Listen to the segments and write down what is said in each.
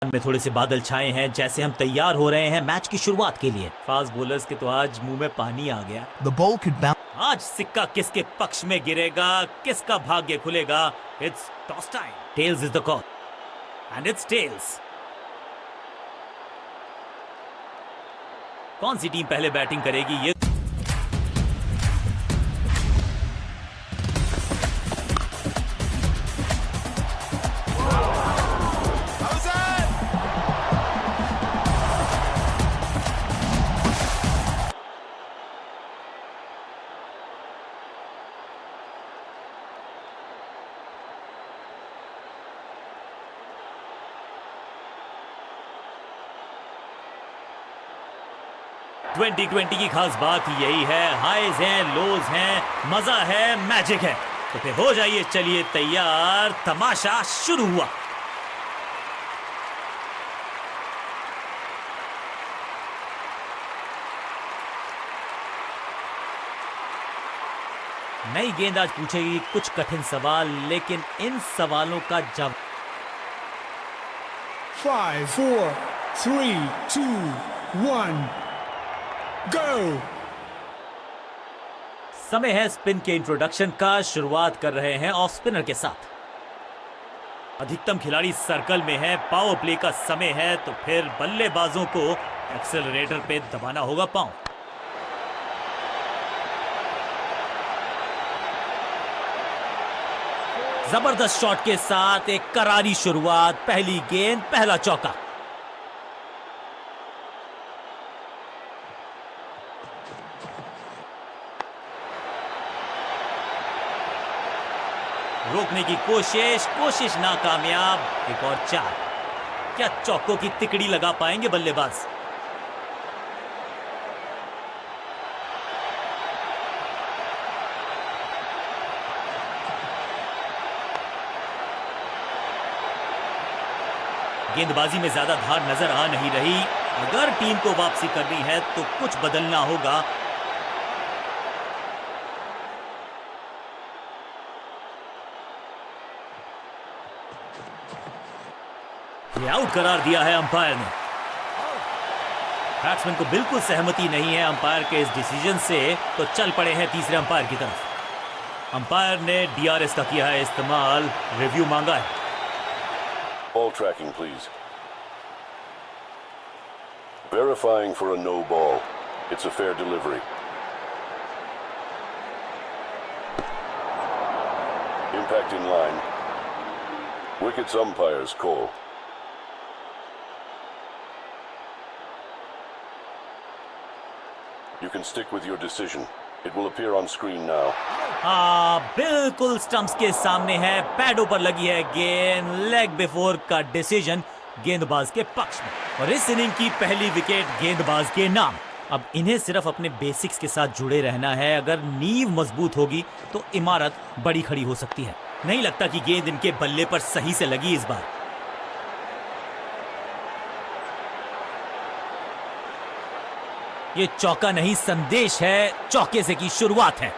आसमान में थोड़े से बादल छाए हैं, जैसे हम तैयार हो रहे हैं मैच की शुरुआत के लिए। फास्ट बॉलर्स के तो आज मुंह में पानी आ गया। The ball could bounce. आज सिक्का किसके पक्ष में गिरेगा, किसका भाग्य खुलेगा? It's toss time. Tails is the call and it's tails. कौन सी टीम पहले बैटिंग करेगी ये ट्वेंटी की खास बात यही है, हाईज हैं, लोज हैं, मजा है, मैजिक है। तो फिर हो जाइए, चलिए तैयार, तमाशा शुरू हुआ। नई गेंद आज पूछेगी कुछ कठिन सवाल, लेकिन इन सवालों का जवाब 5, 4, 3, 2, 1, go! समय है स्पिन के इंट्रोडक्शन का। शुरुआत कर रहे हैं ऑफ स्पिनर के साथ। अधिकतम खिलाड़ी सर्कल में है, पावर प्ले का समय है, तो फिर बल्लेबाजों को एक्सेलरेटर पे दबाना होगा पांव। जबरदस्त शॉट के साथ एक करारी शुरुआत, पहली गेंद, पहला चौका। रोकने की कोशिश नाकामयाब। एक और 4। क्या चौकों की तिकड़ी लगा पाएंगे बल्लेबाज? गेंदबाजी में ज्यादा धार नजर आ नहीं रही। अगर टीम को वापसी करनी है तो कुछ बदलना होगा। आउट करार दिया है अंपायर ने। बैट्समैन को बिल्कुल सहमति नहीं है अंपायर के इस डिसीजन से, तो चल पड़े हैं तीसरे अंपायर की तरफ। अंपायर ने डीआरएस का किया है इस्तेमाल, रिव्यू मांगा है। Ball tracking, please. Verifying for a no ball. It's a fair delivery. Impact in line. Wickets umpire's call. You can stick with your decision. It will appear on screen now. बिल्कुल stumps के सामने है, पैडों पर लगी है गेंद। Leg before का decision गेंदबाज के पक्ष में, और इस इनिंग की पहली विकेट गेंदबाज के नाम। अब इन्हें सिर्फ अपने बेसिक्स के साथ जुड़े रहना है। अगर नींव मजबूत होगी तो इमारत बड़ी खड़ी हो सकती है। नहीं लगता कि गेंद इनके बल्ले पर सही से लगी इस बार। ये चौका नहीं, संदेश है, चौके से की शुरुआत है।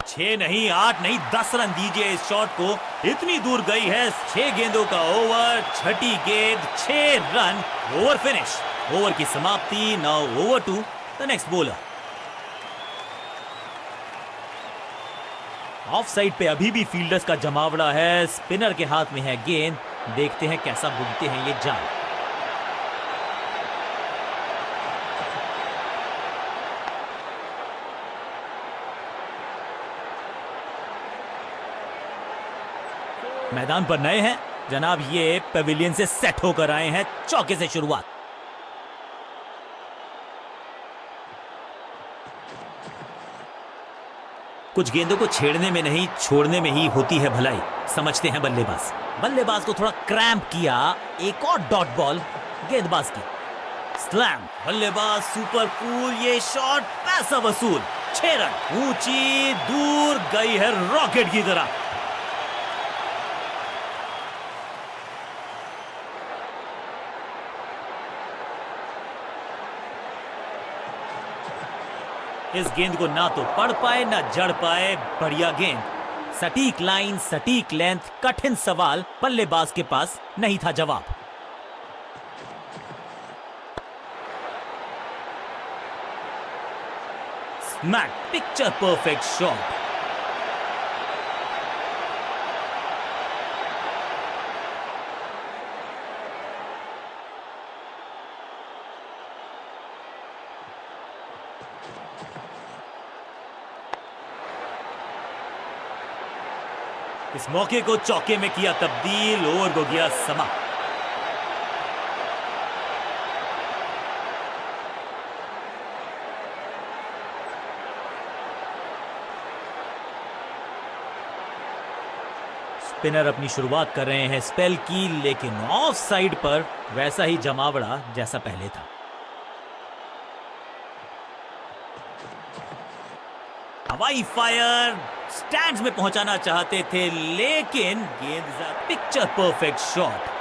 6 नहीं, 8 नहीं, 10 रन दीजिए इस शॉट को। इतनी दूर गई है। 6 गेंदों का ओवर, छठी गेंद, 6 रन, ओवर फिनिश। ओवर की समाप्ति। Now over to the next bowler. Off side पे अभी भी फील्डर्स का जमावड़ा है। स्पिनर के हाथ में है गेंद। देखते हैं कैसा बुनते हैं ये जाल। मैदान पर नए हैं जनाब, ये पेविलियन से सेट होकर आए हैं। चौके से शुरुआत। कुछ गेंदों को छेड़ने में नहीं, छोड़ने में ही होती है भलाई, समझते हैं बल्लेबाज। बल्लेबाज को थोड़ा क्रैम्प किया। एक और डॉट बॉल गेंदबाज की। स्लैम। बल्लेबाज सुपर कूल। ये शॉट पैसा वसूल। 6 रन। ऊंची दूर गई है रॉकेट की तरह। इस गेंद को ना तो पढ़ पाए ना जड़ पाए। बढ़िया गेंद, सटीक लाइन, सटीक लेंथ, कठिन सवाल, बल्लेबाज के पास नहीं था जवाब। Smack, picture perfect shot. इस मौके को चौके में किया तब्दील, ओवर को गया समाप्त। स्पिनर अपनी शुरुआत कर रहे हैं स्पेल की, लेकिन ऑफ साइड पर वैसा ही जमावड़ा जैसा पहले था। हवाई फायर, स्टैंड्स में पहुंचाना चाहते थे, लेकिन गेंद पिक्चर परफेक्ट शॉट।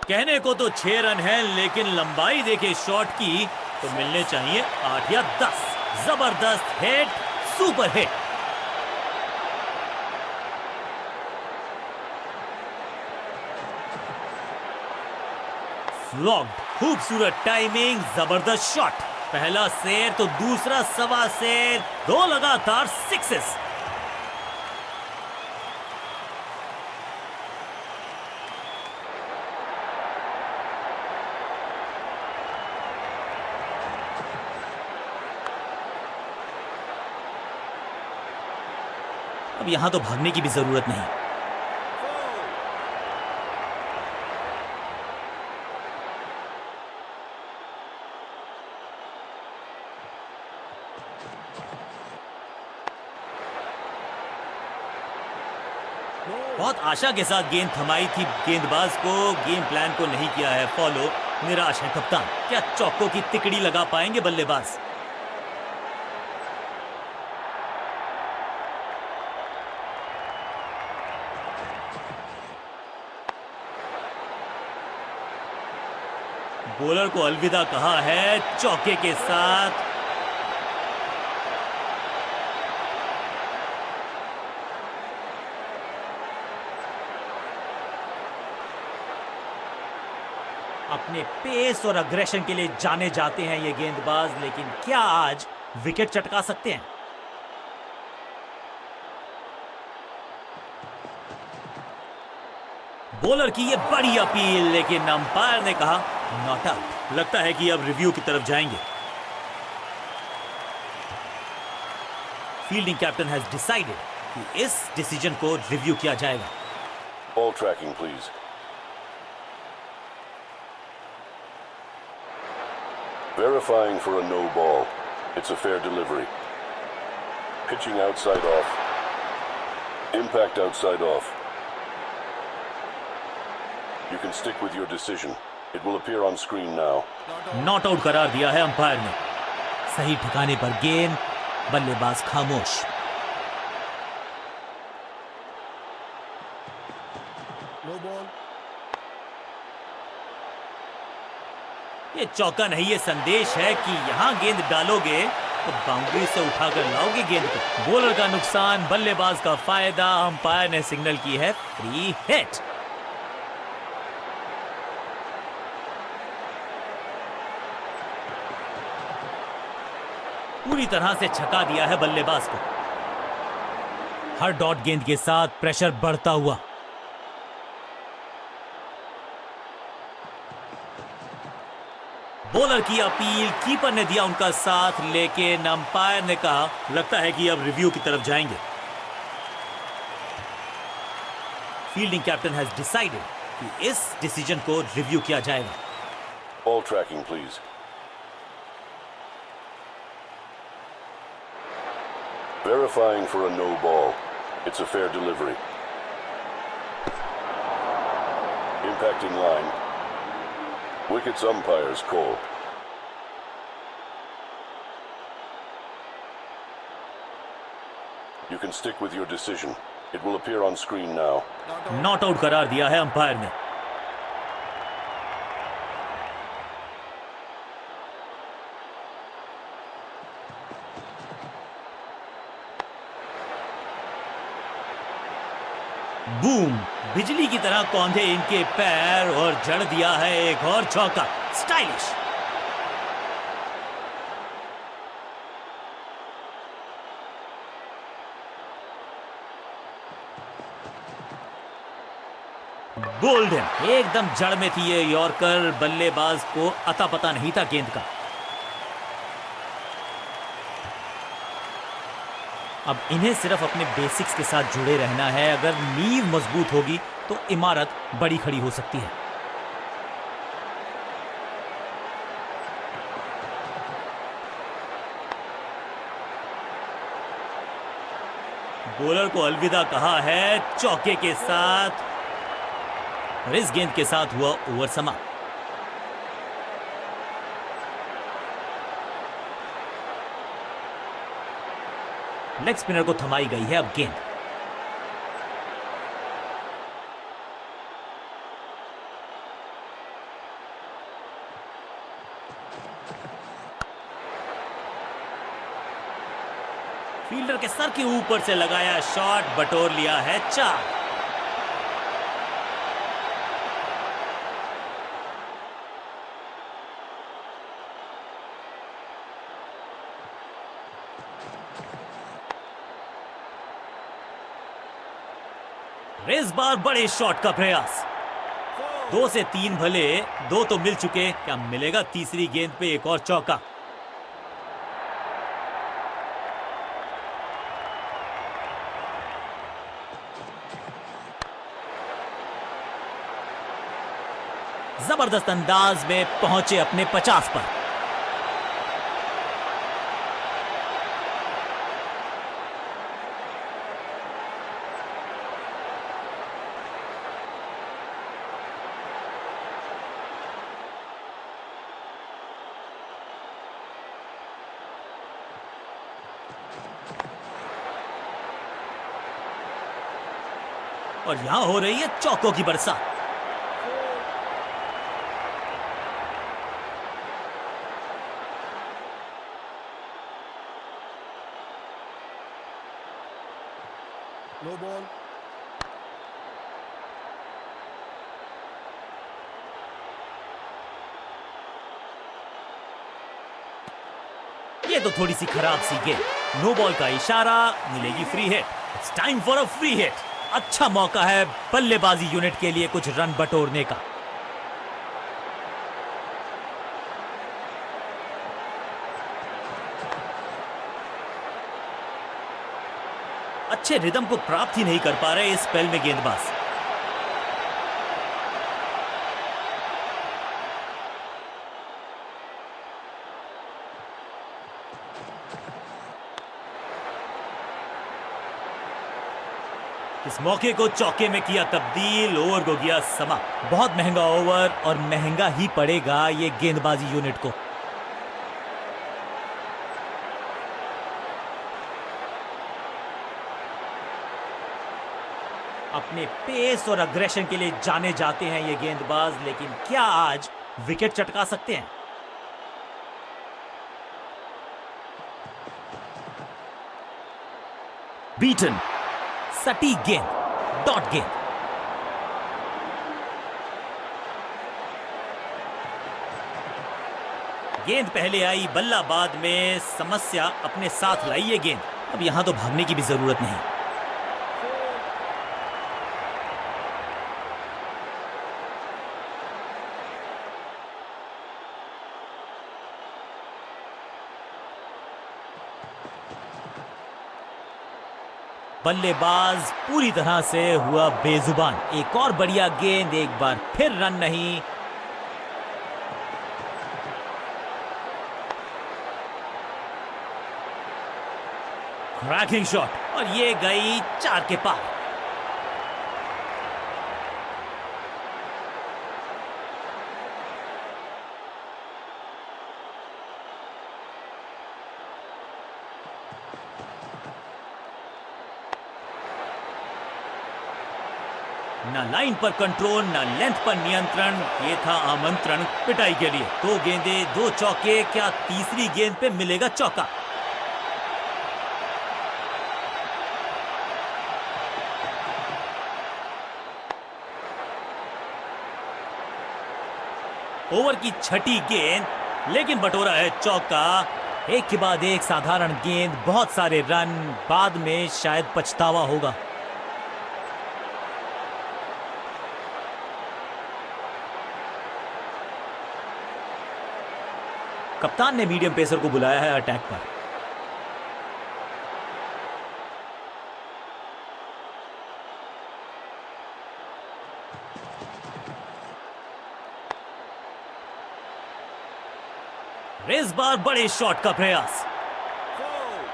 कहने को तो 6 रन है, लेकिन लंबाई देखे शॉट की तो मिलने चाहिए 8 या 10। जबरदस्त हिट, सुपर हिट। फ्लॉग्ड, खूबसूरत टाइमिंग, जबरदस्त शॉट। पहला शेर तो दूसरा सवा शेर, 2 लगातार सिक्सेस। अब यहां तो भागने की भी जरूरत नहीं। बहुत आशा के साथ गेंद थमाई थी गेंदबाज को, गेम प्लान को नहीं किया है फॉलो। निराश है कप्तान। क्या चौकों की तिकड़ी लगा पाएंगे बल्लेबाज? बॉलर को अलविदा कहा है चौके के साथ। अपने पेस और अग्रेशन के लिए जाने जाते हैं ये गेंदबाज, लेकिन क्या आज विकेट चटका सकते हैं? बॉलर की ये बड़ी अपील, लेकिन अंपायर ने कहा नॉट आउट। लगता है कि अब रिव्यू की तरफ जाएंगे। फील्डिंग कैप्टन हैज डिसाइडेड कि इस डिसीजन को रिव्यू किया जाएगा। Ball tracking, please. Verifying for a no ball. It's a fair delivery. Pitching outside off. Impact outside off. You can stick with your decision. It will appear on screen now. Not out करार दिया है umpire ने। सही ठिकाने पर गेंद, बल्लेबाज खामोश। No ball. ये चौका नहीं, ये संदेश है कि यहां गेंद डालोगे तो बाउंड्री से उठाकर लाओगे गेंद को। बॉलर का नुकसान, बल्लेबाज का फायदा। अंपायर ने सिग्नल की है फ्री हिट। पूरी तरह से छका दिया है बल्लेबाज को। हर डॉट गेंद के साथ प्रेशर बढ़ता हुआ। बॉलर की अपील, कीपर ने दिया उनका साथ, लेकिन अंपायर ने कहा लगता है कि अब रिव्यू की तरफ जाएंगे। फील्डिंग कैप्टन हैज डिसाइडेड कि इस डिसीजन को रिव्यू किया जाएगा। Ball tracking, please. Verifying for a no ball. It's a fair delivery. Impacting line. Wickets umpire's call. You You can stick with your decision. It will appear on screen now. Not out. Not out करार दिया है umpire ने। Boom, बिजली की तरह कौंधे इनके पैर और जड़ दिया है एक और चौका। स्टाइलिश। गोल्डन, एकदम जड़ में थी ये यॉर्कर। बल्लेबाज को अता पता नहीं था गेंद का। अब इन्हें सिर्फ अपने बेसिक्स के साथ जुड़े रहना है। अगर नींव मजबूत होगी तो इमारत बड़ी खड़ी हो सकती है। बॉलर को अलविदा कहा है चौके के साथ, और इस गेंद के साथ हुआ ओवर समाप्त। लेग स्पिनर को थमाई गई है अब गेंद। फील्डर के सर के ऊपर से लगाया शॉट, बटोर लिया है 4। इस बार बड़े शॉट का प्रयास। 2 से 3 भले, 2 तो मिल चुके, क्या मिलेगा तीसरी गेंद पे एक और चौका? जबरदस्त अंदाज में पहुंचे अपने 50 पर। और यहां हो रही है चौकों की बरसात। No ball. ये तो थोड़ी सी खराब सी गेंद। नो बॉल का इशारा, मिलेगी free hit. It's time for a free hit. अच्छा मौका है बल्लेबाजी यूनिट के लिए कुछ रन बटोरने का। अच्छे रिदम को प्राप्त ही नहीं कर पा रहे इस स्पेल में गेंदबाज। इस मौके को चौके में किया तब्दील, ओवर को किया समाप्त। बहुत महंगा ओवर और महंगा ही पड़ेगा ये गेंदबाजी यूनिट को। अपने पेस और अग्रेशन के लिए जाने जाते हैं ये गेंदबाज, लेकिन क्या आज विकेट चटका सकते हैं? बीटन, सटीक गेंद, डॉट गेंद। गेंद पहले आई, बल्ला बाद में। समस्या अपने साथ लाई ये गेंद। अब यहां तो भागने की भी जरूरत नहीं। बल्लेबाज पूरी तरह से हुआ बेजुबान। एक और बढ़िया गेंद, एक बार फिर रन नहीं। क्रैकिंग शॉट, और ये गई 4 के पार। ना लाइन पर कंट्रोल, ना लेंथ पर नियंत्रण। ये था आमंत्रण पिटाई के लिए। 2 गेंदे 2 चौके, क्या तीसरी गेंद पे मिलेगा चौका? ओवर की छठी गेंद, लेकिन बटोरा है चौका। एक के बाद एक साधारण गेंद, बहुत सारे रन, बाद में शायद पछतावा होगा। कप्तान ने मीडियम पेसर को बुलाया है अटैक पर। इस बार बड़े शॉट का प्रयास। Foul.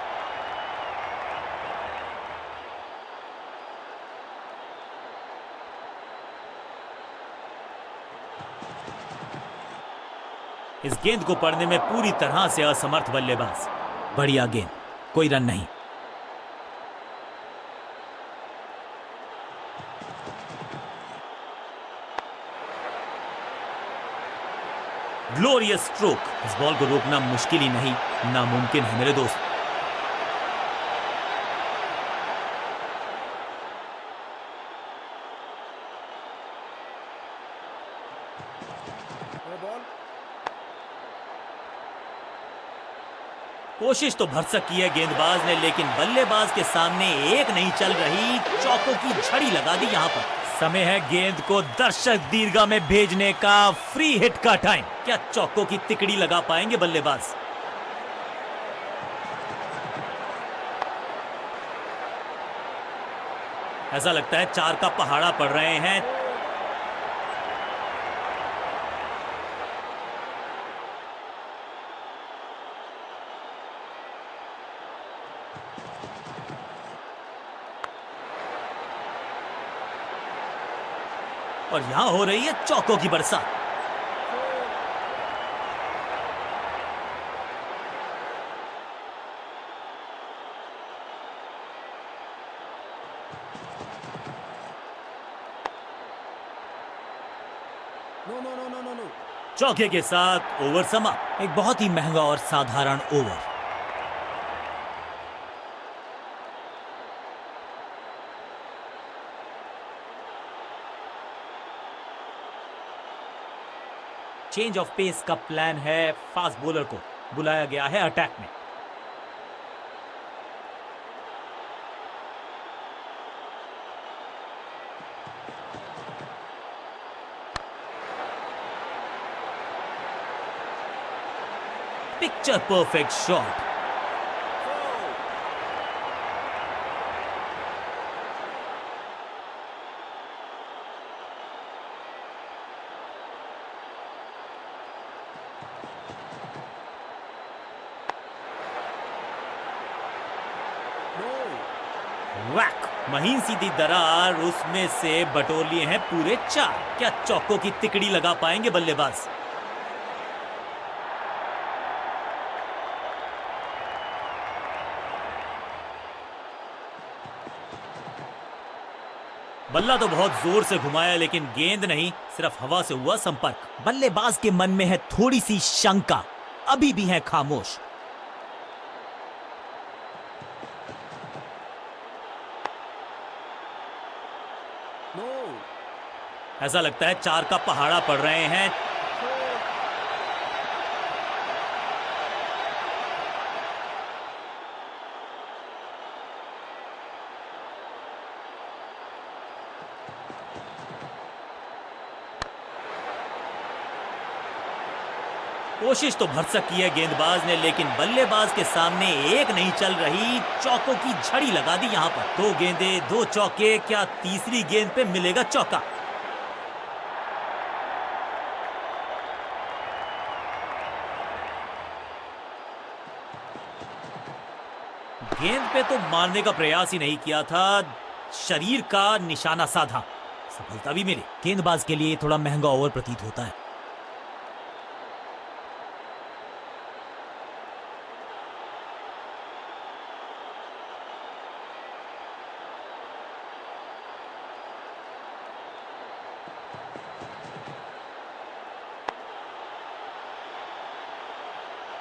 इस गेंद को पढ़ने में पूरी तरह से असमर्थ बल्लेबाज। बढ़िया गेंद, कोई रन नहीं। Glorious stroke. इस बॉल को रोकना मुश्किल ही नहीं, नामुमकिन है मेरे दोस्त। No ball. कोशिश तो भरसक की है गेंदबाज ने, लेकिन बल्लेबाज के सामने एक नहीं चल रही। चौकों की झड़ी लगा दी यहां पर। समय है गेंद को दर्शक दीर्घा में भेजने का। फ्री हिट का टाइम। क्या चौकों की तिकड़ी लगा पाएंगे बल्लेबाज? ऐसा लगता है 4 का पहाड़ा पड़ रहे हैं। और यहां हो रही है चौकों की बरसात। No, no, no, no, no, no. चौके के साथ ओवर समाप्त। एक बहुत ही महंगा और साधारण ओवर। चेंज ऑफ पेस का प्लान है। फास्ट बॉलर को बुलाया गया है अटैक में। Picture perfect shot. Foul. No. वैक। महीन सीधी दरार, उसमें से बटोर लिए हैं पूरे 4। क्या चौकों की तिकड़ी लगा पाएंगे बल्लेबाज? बल्ला तो बहुत जोर से घुमाया, लेकिन गेंद नहीं, सिर्फ हवा से हुआ संपर्क। बल्लेबाज के मन में है थोड़ी सी शंका, अभी भी है खामोश। No. ऐसा लगता है 4 का पहाड़ा पड़ रहे हैं। Foul. कोशिश तो भरसक की है गेंदबाज ने, लेकिन बल्लेबाज के सामने एक नहीं चल रही। चौकों की झड़ी लगा दी यहां पर। 2 गेंदे 2 चौके, क्या तीसरी गेंद पे मिलेगा चौका? गेंद पे तो मारने का प्रयास ही नहीं किया था, शरीर का निशाना साधा। सफलता भी मिली। गेंदबाज के लिए थोड़ा महंगा ओवर प्रतीत होता है।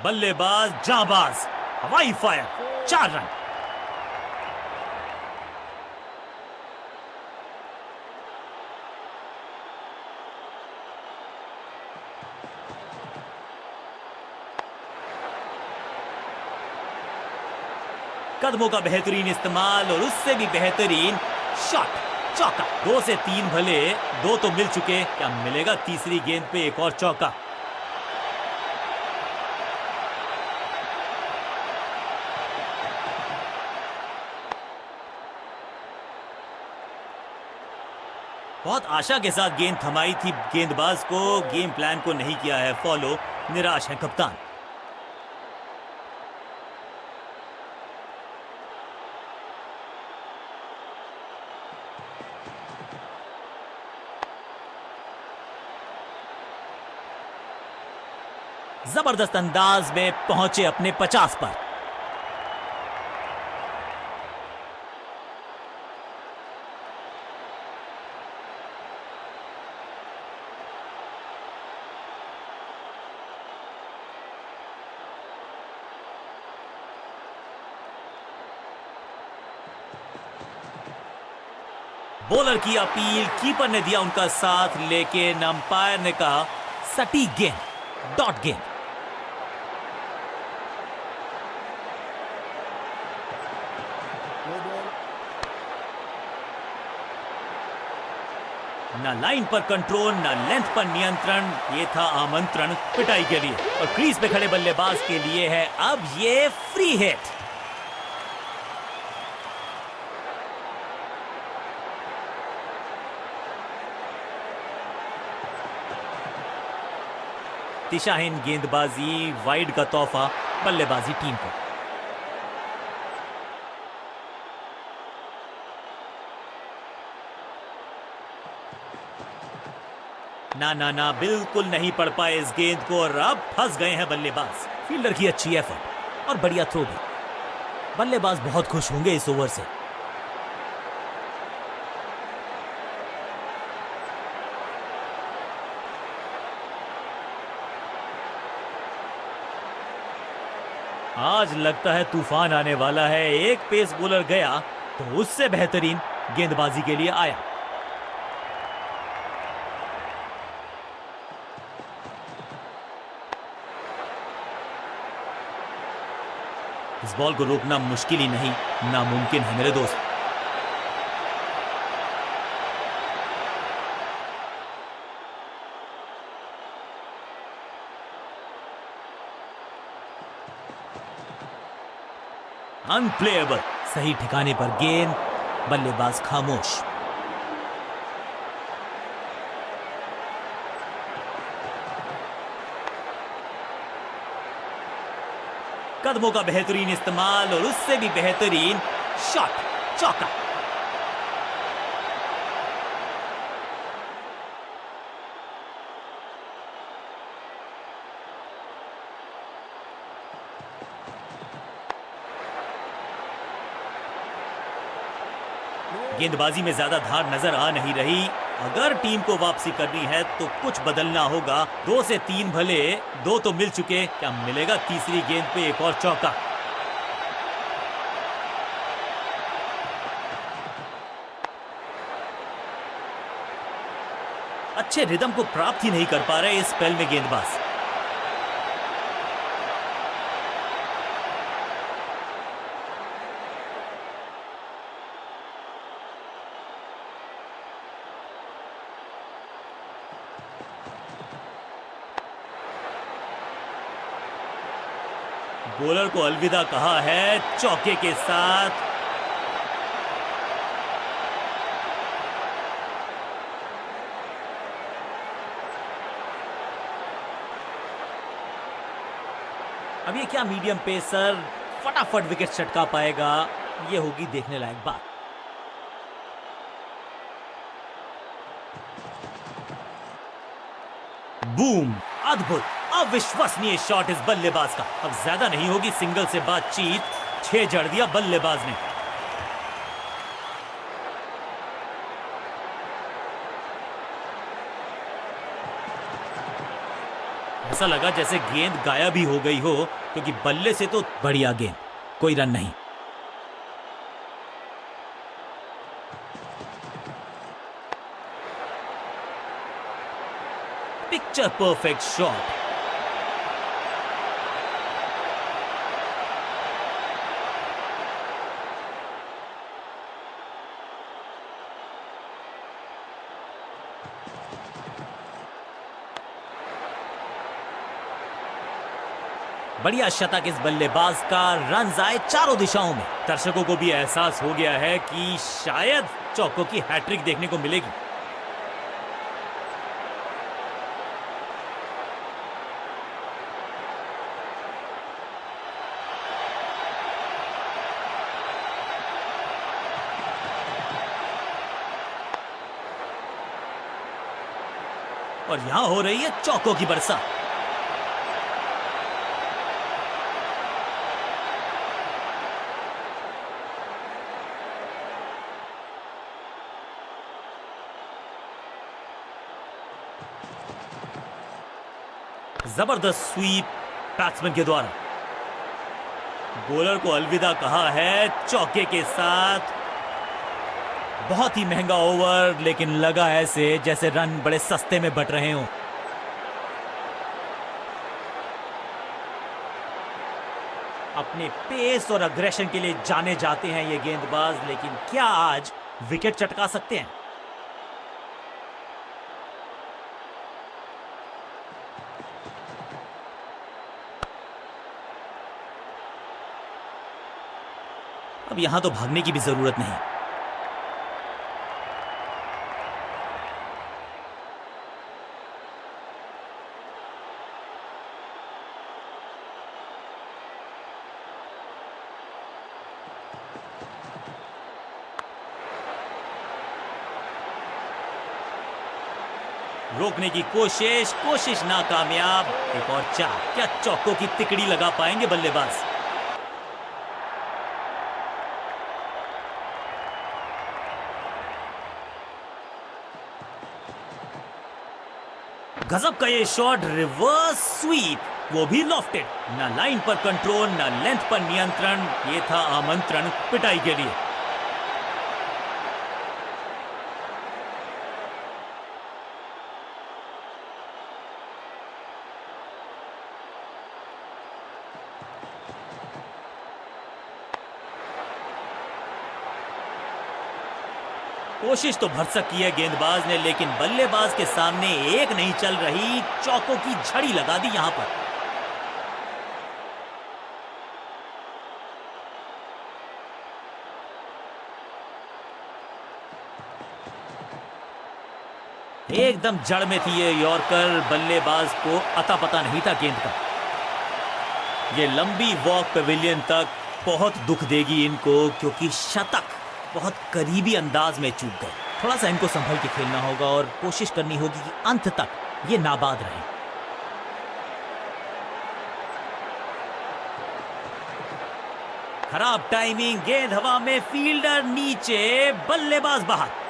बल्लेबाज जाबाज, हवाई फायर, 4 रन। कदमों का बेहतरीन इस्तेमाल और उससे भी बेहतरीन शॉट, चौका। 2 से 3 भले, 2 तो मिल चुके, क्या मिलेगा तीसरी गेंद पे एक और चौका? बहुत आशा के साथ गेंद थमाई थी गेंदबाज को, गेम प्लान को नहीं किया है फॉलो, निराश है कप्तान। जबरदस्त अंदाज में पहुंचे अपने 50 पर। बॉलर की अपील, कीपर ने दिया उनका साथ, लेकिन अंपायर ने कहा सटीक गेंद, डॉट गेंद। No ball. ना लाइन पर कंट्रोल, ना लेंथ पर नियंत्रण, ये था आमंत्रण पिटाई के लिए। और क्रीज पे खड़े बल्लेबाज के लिए है अब ये फ्री हिट। दिशाहीन गेंदबाजी, वाइड का तोहफा बल्लेबाजी टीम को। ना ना ना, बिल्कुल नहीं पड़ पाए इस गेंद को और अब फंस गए हैं बल्लेबाज। फील्डर की अच्छी एफर्ट और बढ़िया थ्रो भी। बल्लेबाज बहुत खुश होंगे इस ओवर से। आज लगता है तूफान आने वाला है। एक पेस बॉलर गया तो उससे बेहतरीन गेंदबाजी के लिए आया। इस बॉल को रोकना मुश्किल ही नहीं, नामुमकिन है मेरे दोस्त। अनप्लेएबल, सही ठिकाने पर गेंद, बल्लेबाज खामोश। कदमों का बेहतरीन इस्तेमाल और उससे भी बेहतरीन शॉट, चौका। गेंदबाजी में ज्यादा धार नजर आ नहीं रही। अगर टीम को वापसी करनी है तो कुछ बदलना होगा। 2 से 3 भले, 2 तो मिल चुके, क्या मिलेगा तीसरी गेंद पे एक और चौका? अच्छे रिदम को प्राप्त ही नहीं कर पा रहे इस स्पेल में गेंदबाज। बॉलर को अलविदा कहा है चौके के साथ। अब ये क्या मीडियम पेसर फटाफट विकेट चटका पाएगा, ये होगी देखने लायक बात। बूम, अद्भुत, अविश्वसनीय शॉट इस बल्लेबाज का। अब ज्यादा नहीं होगी सिंगल से बातचीत, 6 जड़ दिया बल्लेबाज ने। ऐसा लगा जैसे गेंद गायब ही हो गई हो, क्योंकि बल्ले से तो बढ़िया गेंद, कोई रन नहीं। Picture perfect shot. बढ़िया शतक इस बल्लेबाज का, रन आए चारों दिशाओं में। दर्शकों को भी एहसास हो गया है कि शायद चौकों की हैट्रिक देखने को मिलेगी। और यहां हो रही है चौकों की बरसात। जबरदस्त स्वीप बैट्समैन के द्वारा। बॉलर को अलविदा कहा है चौके के साथ। बहुत ही महंगा ओवर, लेकिन लगा ऐसे जैसे रन बड़े सस्ते में बट रहे हों। अपने पेस और अग्रेशन के लिए जाने जाते हैं ये गेंदबाज, लेकिन क्या आज विकेट चटका सकते हैं? अब यहां तो भागने की भी जरूरत नहीं। रोकने की कोशिश नाकामयाब। एक और चार। क्या चौकों की तिकड़ी लगा पाएंगे बल्लेबाज? गजब का ये शॉट, रिवर्स स्वीप, वो भी लॉफ्टेड। ना लाइन पर कंट्रोल, ना लेंथ पर नियंत्रण। ये था आमंत्रण पिटाई के लिए। कोशिश तो भरसक की है गेंदबाज ने, लेकिन बल्लेबाज के सामने एक नहीं चल रही। चौकों की झड़ी लगा दी यहां पर। एकदम जड़ में थी ये यॉर्कर, बल्लेबाज को अता पता नहीं था गेंद का। ये लंबी वॉक पवेलियन तक बहुत दुख देगी इनको, क्योंकि शतक बहुत करीबी अंदाज में चूक गए। थोड़ा सा इनको संभल के खेलना होगा और कोशिश करनी होगी कि अंत तक ये नाबाद रहे। खराब टाइमिंग, गेंद हवा में, फील्डर नीचे, बल्लेबाज बाहर।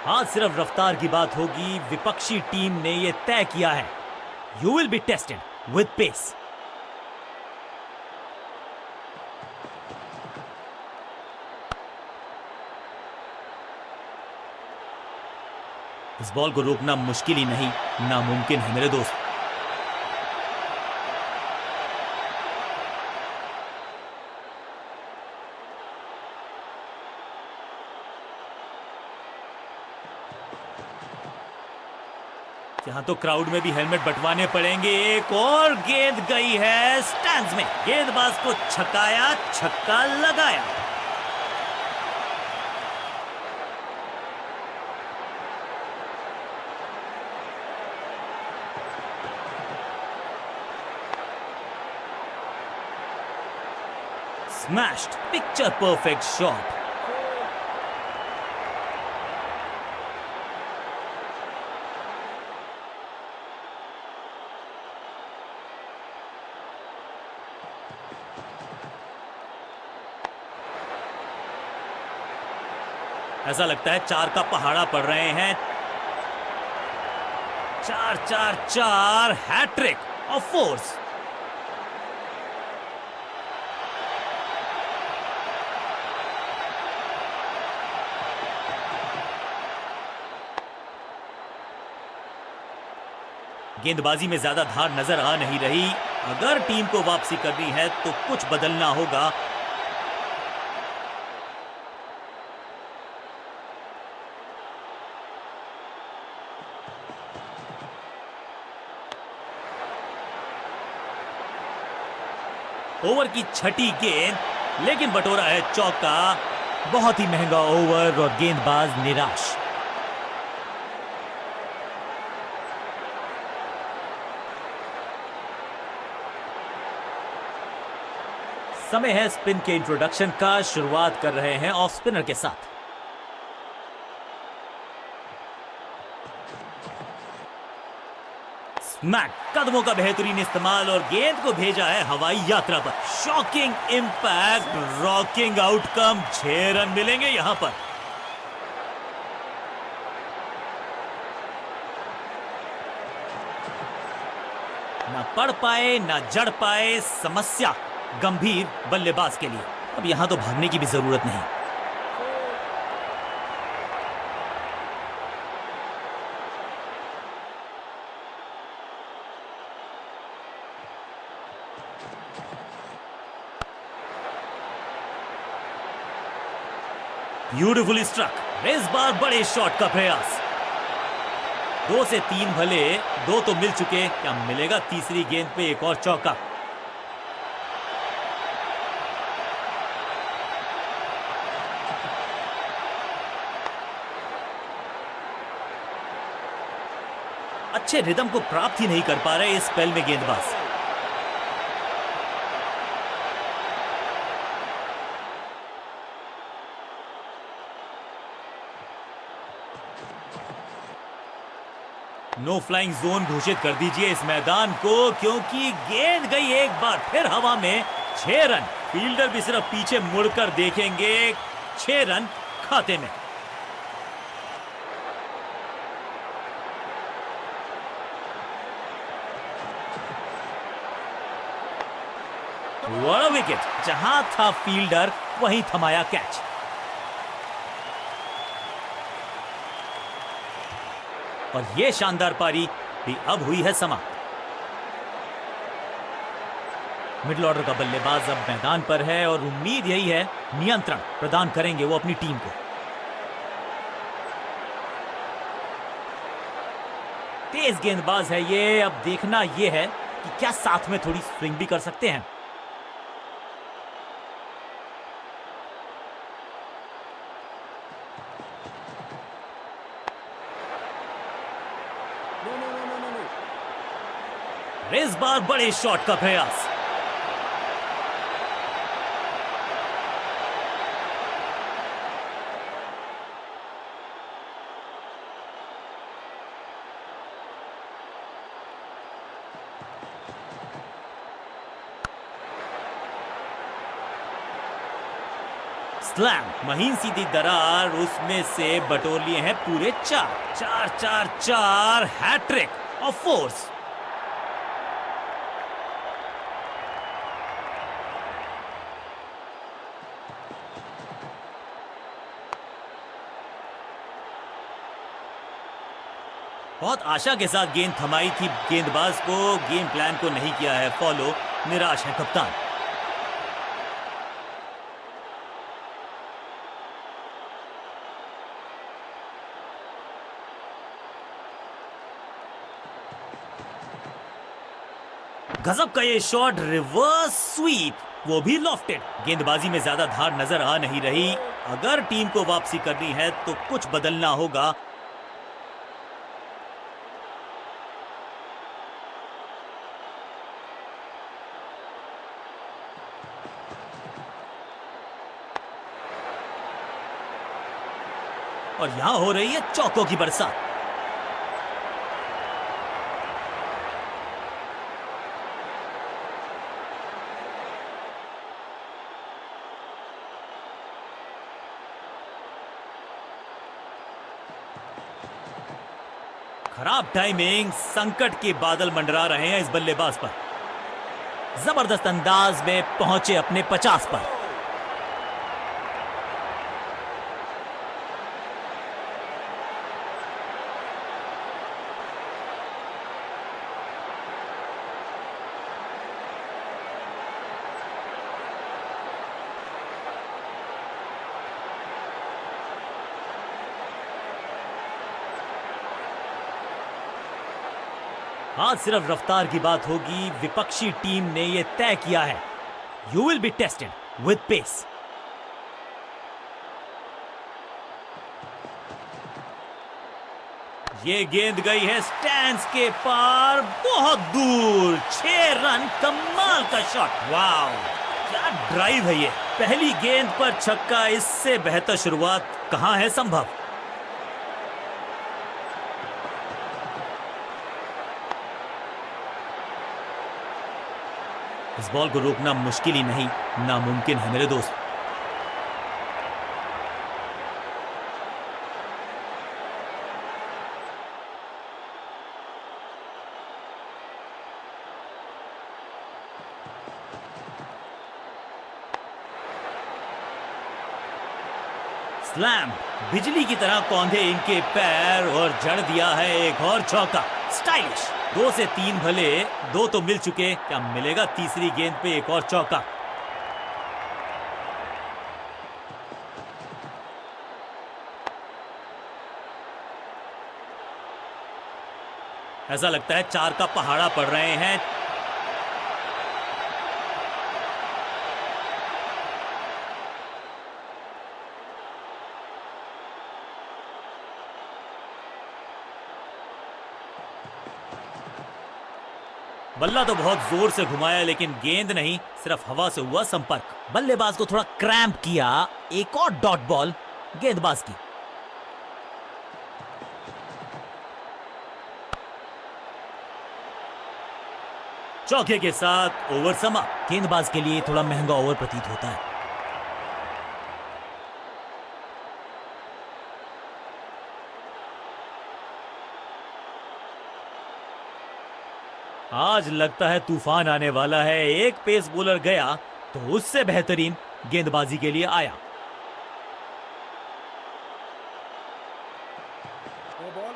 आज सिर्फ रफ्तार की बात होगी। विपक्षी टीम ने यह तय किया है, you will be tested with pace. इस बॉल को रोकना मुश्किल ही नहीं, नामुमकिन है मेरे दोस्त। यहां तो क्राउड में भी हेलमेट बंटवाने पड़ेंगे। एक और गेंद गई है स्टैंड्स में। गेंदबाज को छकाया, छक्का लगाया। Smashed, picture perfect shot. ऐसा लगता है 4 का पहाड़ा पड़ रहे हैं। 4-4-4 हैट्रिक ऑफ फोर्स। गेंदबाजी में ज्यादा धार नजर आ नहीं रही। अगर टीम को वापसी करनी है तो कुछ बदलना होगा। ओवर की छठी गेंद, लेकिन बटोरा है चौका। बहुत ही महंगा ओवर और गेंदबाज निराश। समय है स्पिन के इंट्रोडक्शन का। शुरुआत कर रहे हैं ऑफ स्पिनर के साथ। स्मैक, कदमों का बेहतरीन इस्तेमाल और गेंद को भेजा है हवाई यात्रा पर। Shocking impact, rocking outcome. 6 run मिलेंगे यहां पर। ना पढ़ पाए ना जड़ पाए, समस्या गंभीर बल्लेबाज के लिए। अब यहां तो भागने की भी जरूरत नहीं। Beautifully struck. इस बार बड़े शॉट का प्रयास। 2 से 3 भले, 2 तो मिल चुके। क्या मिलेगा तीसरी गेंद पे एक और चौका? अच्छे रिदम को प्राप्त ही नहीं कर पा रहे इस स्पेल में गेंदबाज। नो फ्लाइंग जोन घोषित कर दीजिए इस मैदान को, क्योंकि गेंद गई एक बार फिर हवा में। 6 रन। फील्डर भी सिर्फ पीछे मुड़कर देखेंगे। 6 रन खाते में। बड़ा विकेट। जहां था फील्डर वहीं थमाया कैच। और यह शानदार पारी भी अब हुई है समाप्त। मिडिल ऑर्डर का बल्लेबाज अब मैदान पर है और उम्मीद यही है नियंत्रण प्रदान करेंगे वो अपनी टीम को। तेज गेंदबाज है ये। अब देखना यह है कि क्या साथ में थोड़ी स्विंग भी कर सकते हैं। इस बार बड़े शॉट का प्रयास। स्लैम, महीन सीधी दरार, उसमें से बटोर लिए हैं पूरे 4। 4-4-4 हैट्रिक ऑफ फोर्स। बहुत आशा के साथ गेंद थमाई थी गेंदबाज को। गेम प्लान को नहीं किया है फॉलो। निराश है कप्तान। गजब का ये शॉट, रिवर्स स्वीप, वो भी लॉफ्टेड। गेंदबाजी में ज्यादा धार नजर आ नहीं रही। अगर टीम को वापसी करनी है तो कुछ बदलना होगा। और यहां हो रही है चौकों की बरसात। खराब टाइमिंग, संकट के बादल मंडरा रहे हैं इस बल्लेबाज पर। जबरदस्त अंदाज में पहुंचे अपने 50 पर। आज सिर्फ रफ्तार की बात होगी। विपक्षी टीम ने यह तय किया है, you will be tested with pace. ये गेंद गई है स्टैंड्स के पार, बहुत दूर। 6 रन, कमाल का शॉट। वाह, क्या ड्राइव है ये। पहली गेंद पर छक्का, इससे बेहतर शुरुआत कहां है संभव। इस बॉल को रोकना मुश्किल ही नहीं, नामुमकिन है मेरे दोस्त। स्लैम, बिजली की तरह कौंधे इनके पैर और जड़ दिया है एक और चौका। स्टाइलिश। 2 से 3 भले, 2 तो मिल चुके, क्या मिलेगा तीसरी गेंद पे एक और चौका। ऐसा लगता है 4 का पहाड़ा पड़ रहे हैं। बल्ला तो बहुत जोर से घुमाया, लेकिन गेंद नहीं, सिर्फ हवा से हुआ संपर्क। बल्लेबाज को थोड़ा क्रैम्प किया। एक और डॉट बॉल गेंदबाज की। चौके के साथ ओवर समाप्त। गेंदबाज के लिए थोड़ा महंगा ओवर प्रतीत होता है। आज लगता है तूफान आने वाला है। एक पेस बॉलर गया तो उससे बेहतरीन गेंदबाजी के लिए आया। No ball.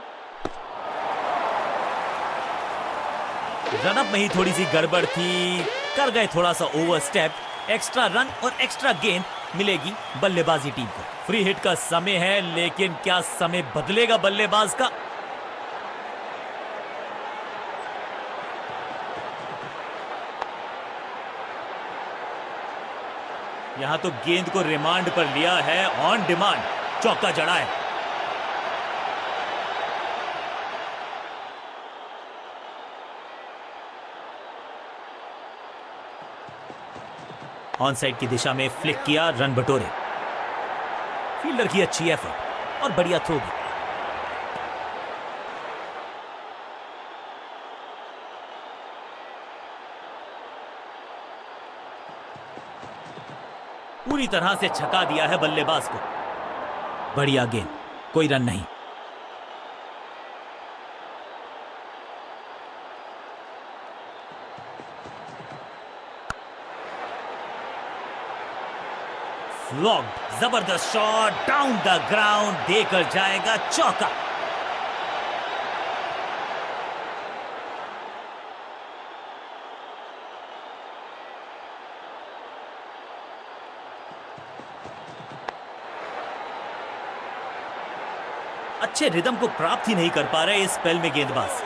रनअप में ही थोड़ी सी गड़बड़ थी, कर गए थोड़ा सा ओवर स्टेप। एक्स्ट्रा रन और एक्स्ट्रा गेंद मिलेगी बल्लेबाजी टीम को। फ्री हिट का समय है, लेकिन क्या समय बदलेगा बल्लेबाज का। यहां तो गेंद को रिमांड पर लिया है, ऑन डिमांड चौका जड़ा है। ऑन साइड की दिशा में फ्लिक किया, रन बटोरे। फील्डर की अच्छी एफर्ट और बढ़िया थ्रो भी। पूरी तरह से छका दिया है बल्लेबाज को। बढ़िया गेंद, कोई रन नहीं। फ्लॉग्ड, जबरदस्त शॉट डाउन द ग्राउंड, देकर जाएगा चौका। अच्छे रिदम को प्राप्त ही नहीं कर पा रहे इस स्पेल में गेंदबाज।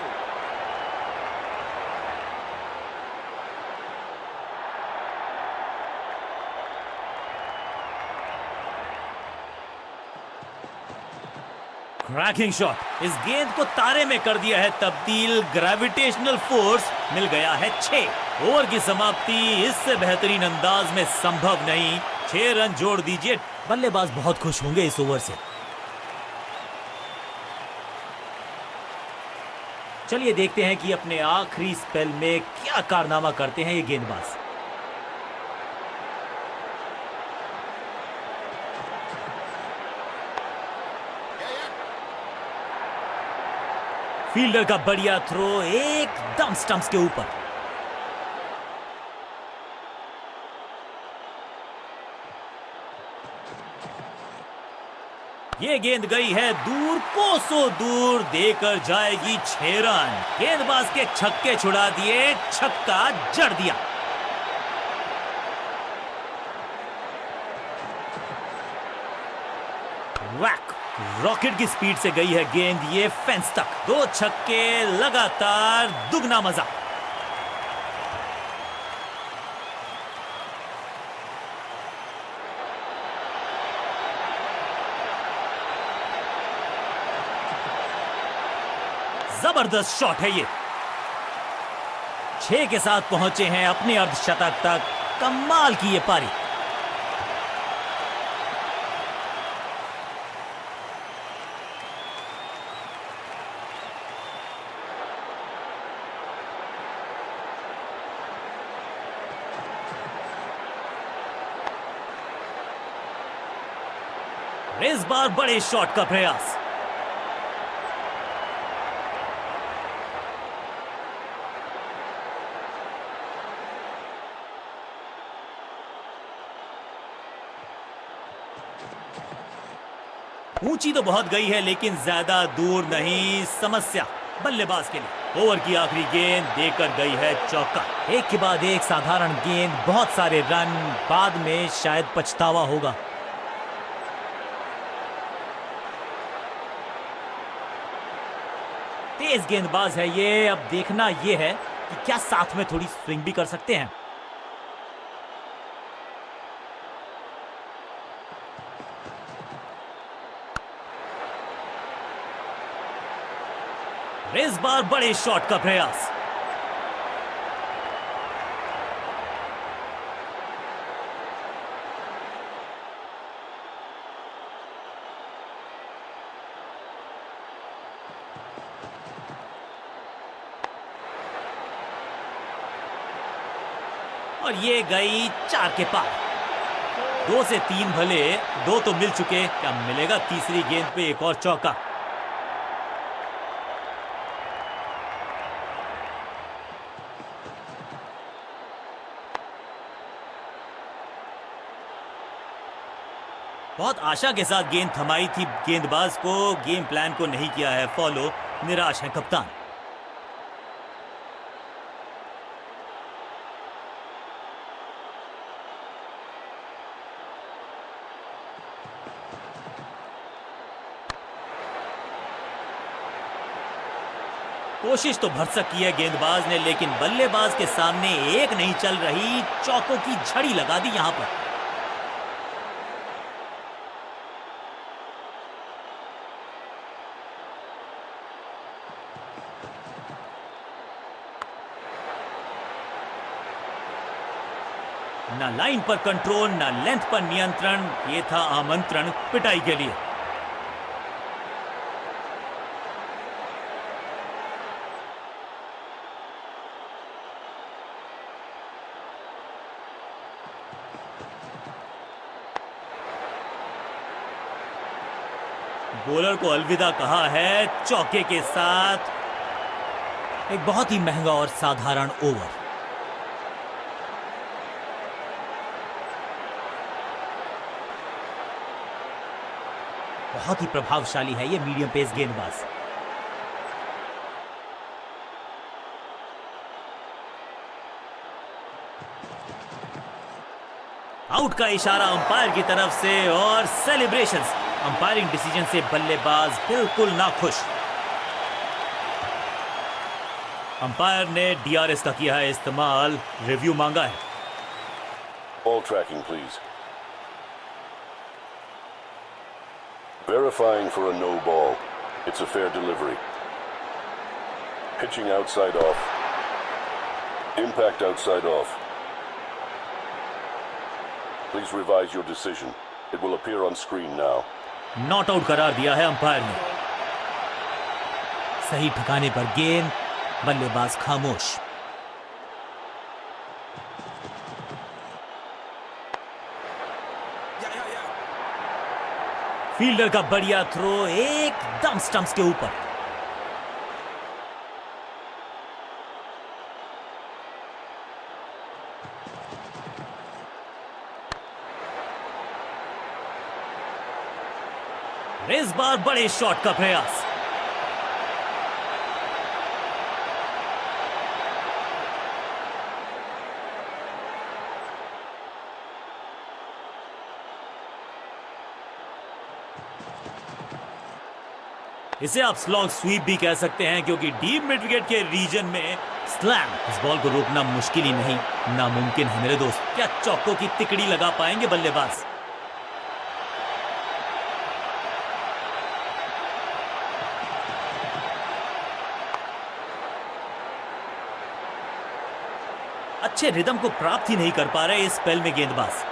क्रैकिंग शॉट, इस गेंद को तारे में कर दिया है तब्दील। ग्रेविटेशनल फोर्स मिल गया है 6। ओवर की समाप्ति इससे बेहतरीन अंदाज में संभव नहीं। 6 रन जोड़ दीजिए। बल्लेबाज बहुत खुश होंगे इस ओवर से। चलिए देखते हैं कि अपने आखिरी स्पेल में क्या कारनामा करते हैं ये गेंदबाज। फील्डर का बढ़िया थ्रो एकदम स्टंप्स के ऊपर। ये गेंद गई है दूर, कोसों दूर, देकर जाएगी 6 रन। गेंदबाज के छक्के छुड़ा दिए, छक्का जड़ दिया। वैक, रॉकेट की स्पीड से गई है गेंद ये फेंस तक। 2 छक्के लगातार, दुगना मजा। जबरदस्त शॉट है ये। 6 के साथ पहुंचे हैं अपने अर्धशतक तक। कमाल की ये पारी। इस बार बड़े शॉट का प्रयास। ऊंची तो बहुत गई है लेकिन ज्यादा दूर नहीं। समस्या बल्लेबाज के लिए। ओवर की आखिरी गेंद देकर गई है चौका। एक के बाद एक साधारण गेंद, बहुत सारे रन, बाद में शायद पछतावा होगा। तेज गेंदबाज है ये। अब देखना ये है कि क्या साथ में थोड़ी स्विंग भी कर सकते हैं। इस बार बड़े शॉट का प्रयास। और ये गई 4 के पार। 2 से 3 भले, 2 तो मिल चुके, क्या मिलेगा तीसरी गेंद पे एक और चौका। बहुत आशा के साथ गेंद थमाई थी गेंदबाज को, गेम प्लान को नहीं किया है फॉलो। निराश है कप्तान। कोशिश तो भरसक की है गेंदबाज ने, लेकिन बल्लेबाज के सामने एक नहीं चल रही। चौकों की झड़ी लगा दी यहां पर। ना लाइन पर कंट्रोल, ना लेंथ पर नियंत्रण। ये था आमंत्रण पिटाई के लिए। बॉलर को अलविदा कहा है चौके के साथ। एक बहुत ही महंगा और साधारण ओवर। बहुत ही प्रभावशाली है ये मीडियम पेस गेंदबाज। आउट का इशारा अंपायर की तरफ से और सेलिब्रेशंस। अंपायरिंग डिसीजन से बल्लेबाज बिल्कुल नाखुश। अंपायर ने डीआरएस का किया है इस्तेमाल, रिव्यू मांगा है। Ball tracking, please. Verifying for a no ball. It's a fair delivery. Pitching outside off. Impact outside off. Please revise your decision. It will appear on screen now. Not out करार दिया है umpire ने। सही ठिकाने पर गेंद, बल्लेबाज खामोश। फील्डर का बढ़िया थ्रो एकदम स्टंप्स के ऊपर। इस बार बड़े शॉट का प्रयास। इसे आप स्लॉग स्वीप भी कह सकते हैं क्योंकि डीप मिड विकेट के रीजन में स्लैम। इस बॉल को रोकना मुश्किल ही नहीं, नामुमकिन है मेरे दोस्त। क्या चौकों की तिकड़ी लगा पाएंगे बल्लेबाज? अच्छे रिदम को प्राप्त ही नहीं कर पा रहे इस स्पेल में गेंदबाज।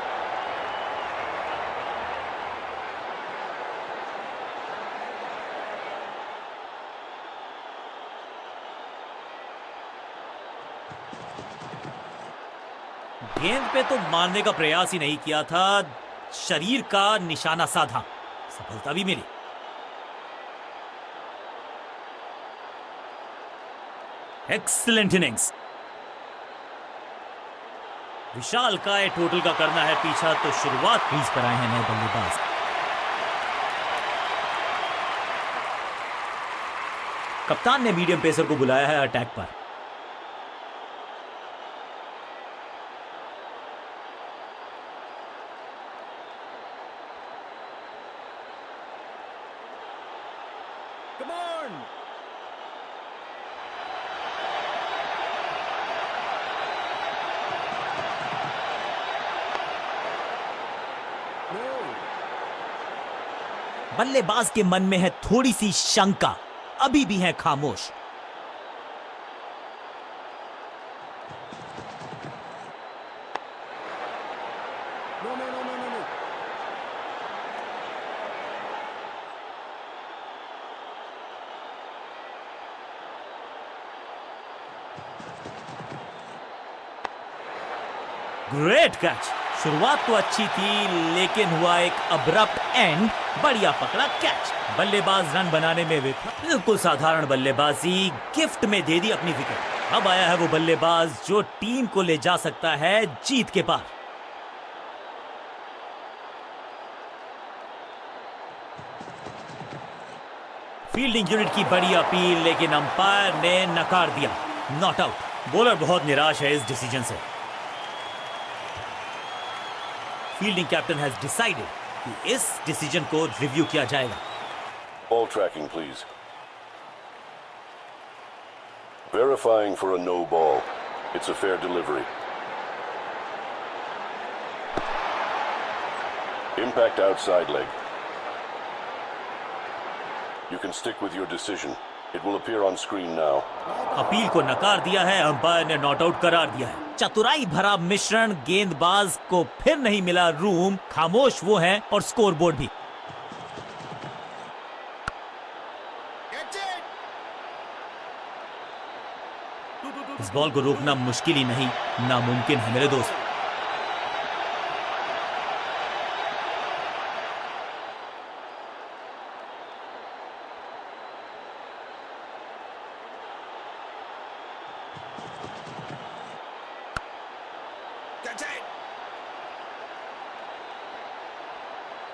गेंद पे तो मारने का प्रयास ही नहीं किया था, शरीर का निशाना साधा, सफलता भी मिली। Excellent innings. विशाल काय टोटल का करना है पीछा, तो शुरुआत क्रीज पर आए हैं नए बल्लेबाज। कप्तान ने मीडियम पेसर को बुलाया है अटैक पर। Come on! No! बल्लेबाज के मन में है थोड़ी सी शंका, अभी भी है खामोश। No, no, no, no, no, no. Great catch. शुरुआत तो अच्छी थी लेकिन हुआ एक अब्रप्ट एंड। बढ़िया पकड़ा कैच। बल्लेबाज रन बनाने में विफल। बिल्कुल साधारण बल्लेबाजी, गिफ्ट में दे दी अपनी विकेट। अब आया है वो बल्लेबाज जो टीम को ले जा सकता है जीत के पार। फील्डिंग यूनिट की बड़ी अपील, लेकिन अंपायर ने नकार दिया, नॉट आउट। बॉलर बहुत निराश है इस डिसीजन से। फील्डिंग कैप्टन हैज डिसाइडेड कि इस डिसीजन को रिव्यू किया जाएगा। Ball tracking, please. Verifying for a no ball. It's a fair delivery. Impact outside leg. You can stick with your decision. It will appear on screen now. Appeal को नकार दिया है, umpire ने not out करार दिया है। चतुराई भरा मिश्रण, गेंदबाज को फिर नहीं मिला रूम, खामोश वो है और स्कोर बोर्ड भी। Catch it! इस बॉल को रोकना मुश्किल ही नहीं, नामुमकिन है मेरे दोस्त। Catch it!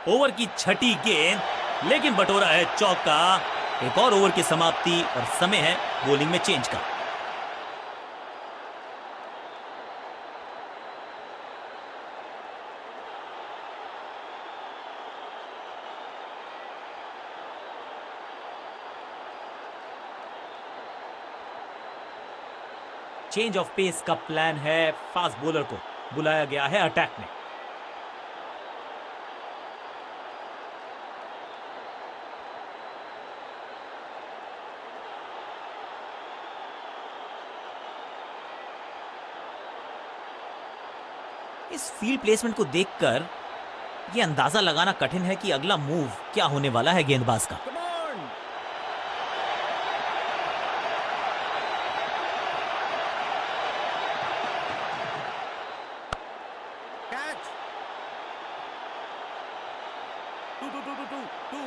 ओवर की छठी गेंद, लेकिन बटोरा है चौका। एक और ओवर की समाप्ति और समय है बॉलिंग में चेंज का। चेंज ऑफ पेस का प्लान है। फास्ट बॉलर को बुलाया गया है अटैक में। इस फील्ड प्लेसमेंट को देखकर यह अंदाजा लगाना कठिन है कि अगला मूव क्या होने वाला है गेंदबाज का। Come on! Catch! Two.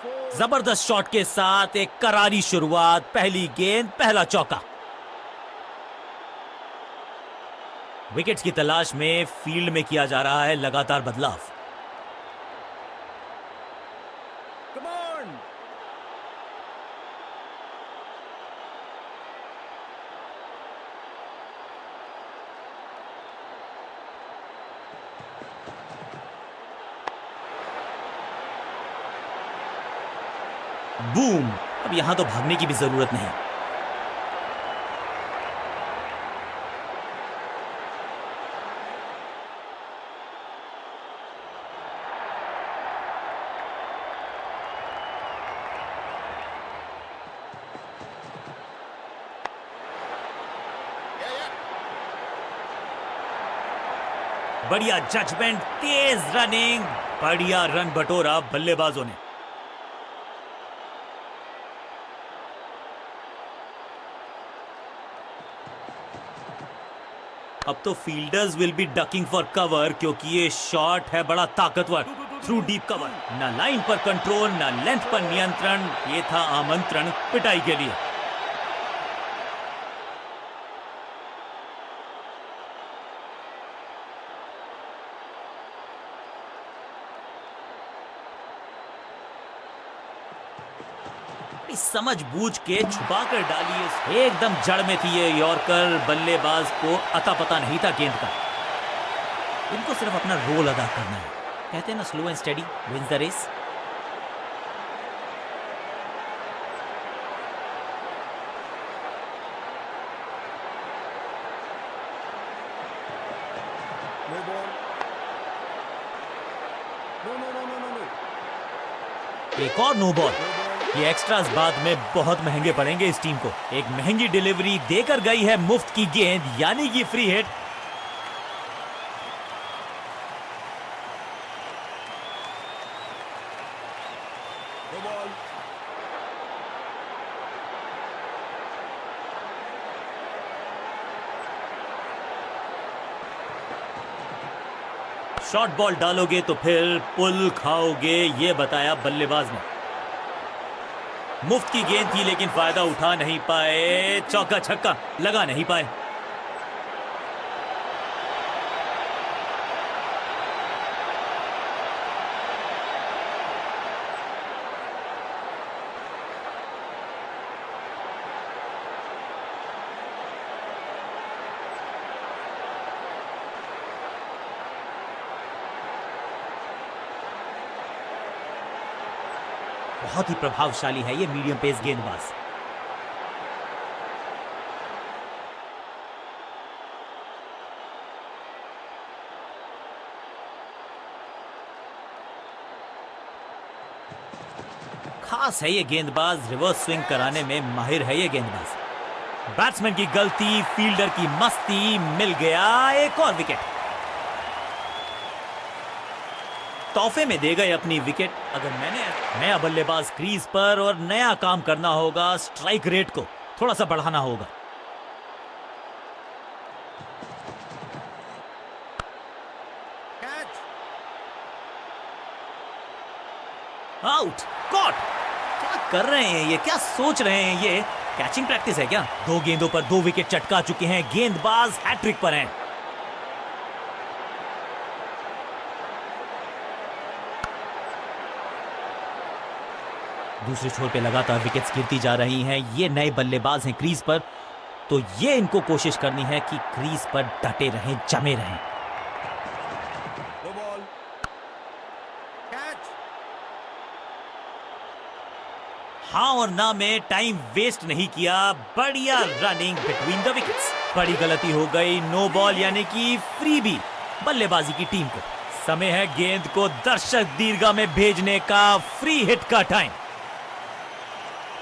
Four. जबरदस्त शॉट के साथ एक करारी शुरुआत, पहली गेंद पहला चौका। विकेट्स की तलाश में फील्ड में किया जा रहा है लगातार बदलाव। बूम। अब यहां तो भागने की भी जरूरत नहीं। Yeah, yeah. बढ़िया जजमेंट, तेज रनिंग, बढ़िया रन बटोरा बल्लेबाजों ने। अब तो fielders will be ducking for cover क्योंकि ये शॉट है बड़ा ताकतवर थ्रू डीप कवर। ना लाइन पर कंट्रोल, ना लेंथ पर नियंत्रण। ये था आमंत्रण पिटाई के लिए। समझ बूझ के छुपा कर डाली, एकदम जड़ में थी ये यॉर्कर। बल्लेबाज को अता पता नहीं था गेंद का। इनको सिर्फ अपना रोल अदा करना है। कहते हैं ना, slow and steady wins the race. No ball. No, no, no, no, no, no. एक और नो बॉल। ये एक्स्ट्रास बाद में बहुत महंगे पड़ेंगे इस टीम को। एक महंगी डिलीवरी देकर गई है मुफ्त की गेंद, यानी कि free hit. No ball. Short ball डालोगे तो फिर पुल खाओगे, ये बताया बल्लेबाज ने। मुफ्त की गेंद थी लेकिन फायदा उठा नहीं पाए। चौका छक्का लगा नहीं पाए। बहुत ही प्रभावशाली है ये मीडियम पेस गेंदबाज। खास है ये गेंदबाज, रिवर्स स्विंग कराने में माहिर है ये गेंदबाज। बैट्समैन की गलती, फील्डर की मस्ती, मिल गया एक और विकेट। तोहफे में दे गए अपनी विकेट। अगर मैंने नया बल्लेबाज क्रीज पर और नया काम करना होगा, स्ट्राइक रेट को थोड़ा सा बढ़ाना होगा। Catch. Out, caught. क्या कर रहे हैं ये, क्या सोच रहे हैं ये? कैचिंग प्रैक्टिस है क्या? 2 गेंदों पर 2 विकेट चटका चुके हैं गेंदबाज, हैट्रिक पर हैं। दूसरे छोर पे लगातार विकेट्स गिरती जा रही हैं। ये नए बल्लेबाज हैं क्रीज पर, तो ये इनको कोशिश करनी है कि क्रीज पर डटे रहें, जमे रहें। No ball. Catch. हाँ और ना में टाइम वेस्ट नहीं किया। बढ़िया रनिंग बिटवीन द विकेट्स। बड़ी गलती हो गई, नो बॉल यानी कि फ्रीबी बल्लेबाजी की टीम को। समय है गेंद को दर्शक दीर्घा में भेजने का, फ्री हिट का टाइम।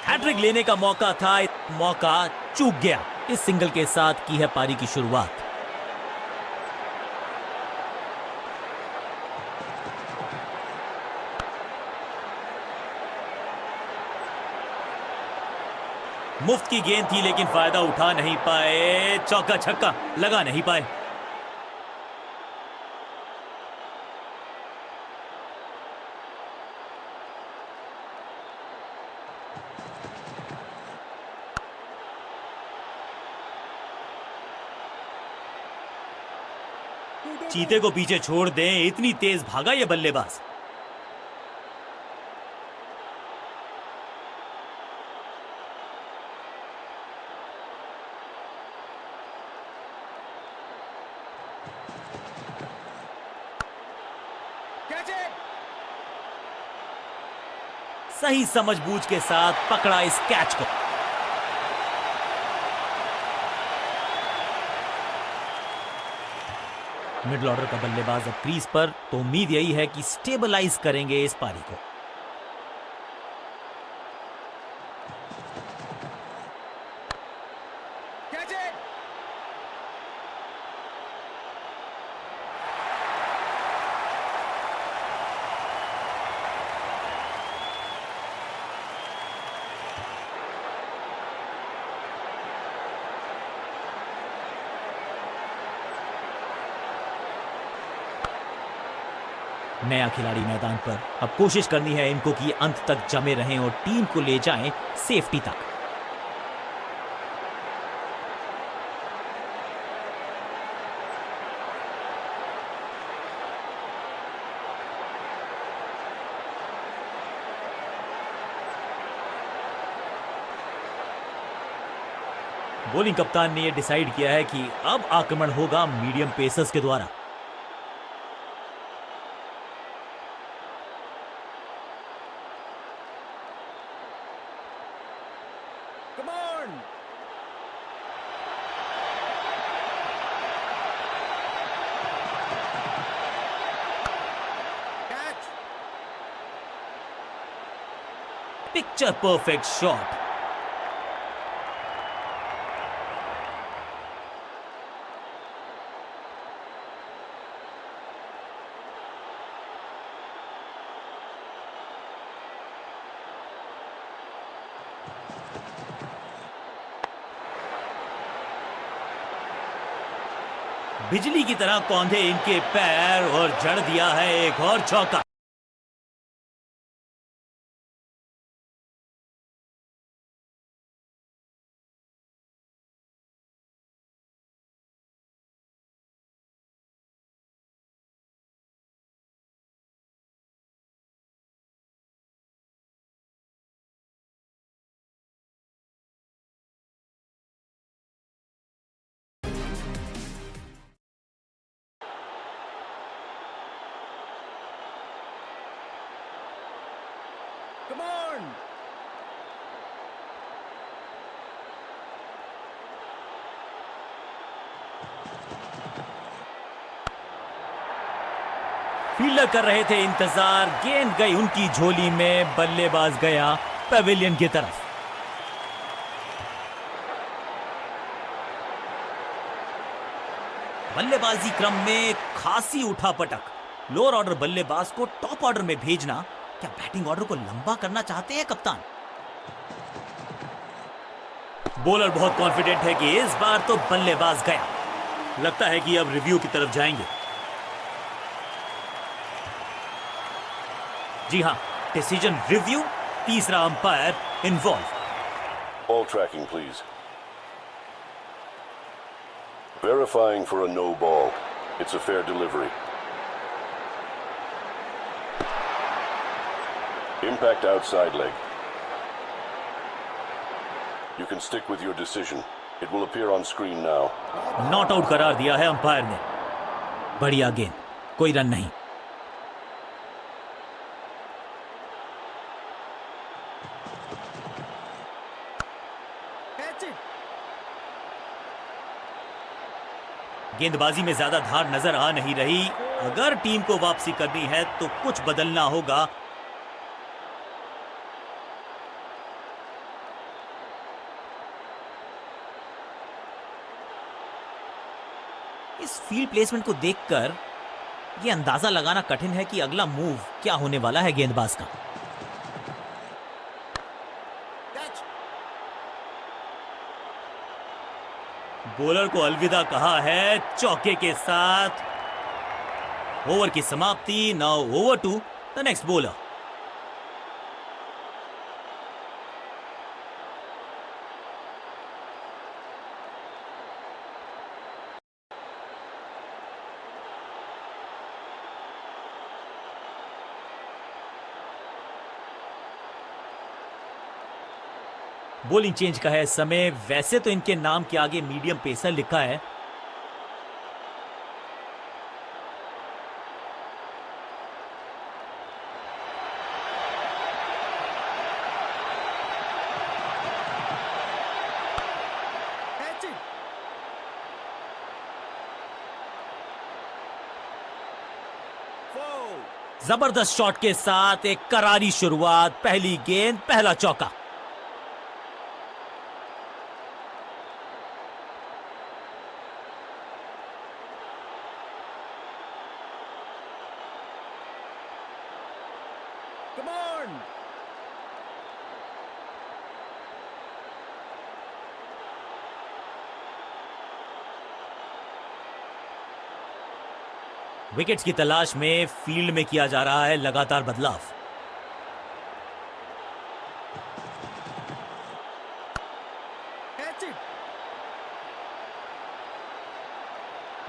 हैट्रिक लेने का मौका था, मौका चूक गया। इस सिंगल के साथ की है पारी की शुरुआत। मुफ्त की गेंद थी लेकिन फायदा उठा नहीं पाए। चौका छक्का लगा नहीं पाए। चीते को पीछे छोड़ दें, इतनी तेज भागा ये बल्लेबाज। सही समझबूझ के साथ पकड़ा इस कैच को। मिडिल ऑर्डर का बल्लेबाज अब क्रीज पर, तो उम्मीद यही है कि स्टेबलाइज करेंगे इस पारी को। Catch it! नया खिलाड़ी मैदान पर, अब कोशिश करनी है इनको कि अंत तक जमे रहें और टीम को ले जाएं सेफ्टी तक। बॉलिंग कप्तान ने यह डिसाइड किया है कि अब आक्रमण होगा मीडियम पेसर्स के द्वारा। Come on! Catch! Picture perfect shot. बिजली की तरह कौंधे इनके पैर और जड़ दिया है एक और चौका। Come on! फील्डर कर रहे थे इंतजार, गेंद गई उनकी झोली में, बल्लेबाज गया पवेलियन की तरफ। बल्लेबाजी क्रम में खासी उठापटक। लोअर ऑर्डर बल्लेबाज को टॉप ऑर्डर में भेजना, क्या बैटिंग ऑर्डर को लंबा करना चाहते हैं कप्तान? बॉलर बहुत कॉन्फिडेंट है कि इस बार तो बल्लेबाज गया। लगता है कि अब रिव्यू की तरफ जाएंगे। जी हां, डिसीजन रिव्यू, तीसरा umpire involve. Ball tracking, please. Verifying for a no ball. It's a fair delivery. Impact outside leg. You can stick with your decision. It will appear on screen now. Not out करार दिया है umpire ने। बढ़िया गेंद, कोई run नहीं। Catch it! गेंदबाजी में ज्यादा धार नजर आ नहीं रही। अगर टीम को वापसी करनी है तो कुछ बदलना होगा। इस फील्ड प्लेसमेंट को देखकर यह अंदाजा लगाना कठिन है कि अगला मूव क्या होने वाला है गेंदबाज का। Catch! बॉलर को अलविदा कहा है चौके के साथ। ओवर की समाप्ति। Now over to the next bowler. Bowling change का है समय। वैसे तो इनके नाम के आगे मीडियम पेसर लिखा है। जबरदस्त शॉट के साथ एक करारी शुरुआत, पहली गेंद पहला चौका। Come on! विकेट्स की तलाश में फील्ड में किया जा रहा है लगातार बदलाव। Catch it!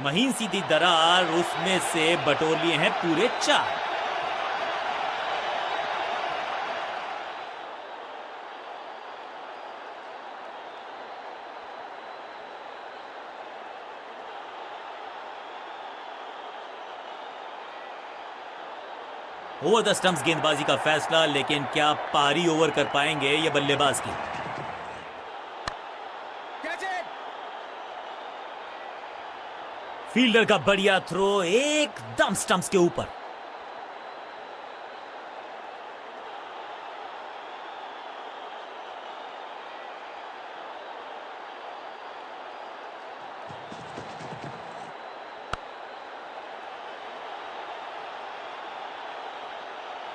महीन सीधी दरार, उसमें से बटोर लिए हैं पूरे 4। ओवर द स्टंप्स गेंदबाजी का फैसला, लेकिन क्या पारी ओवर कर पाएंगे ये बल्लेबाज की। Catch it! फील्डर का बढ़िया थ्रो एकदम स्टंप्स के ऊपर।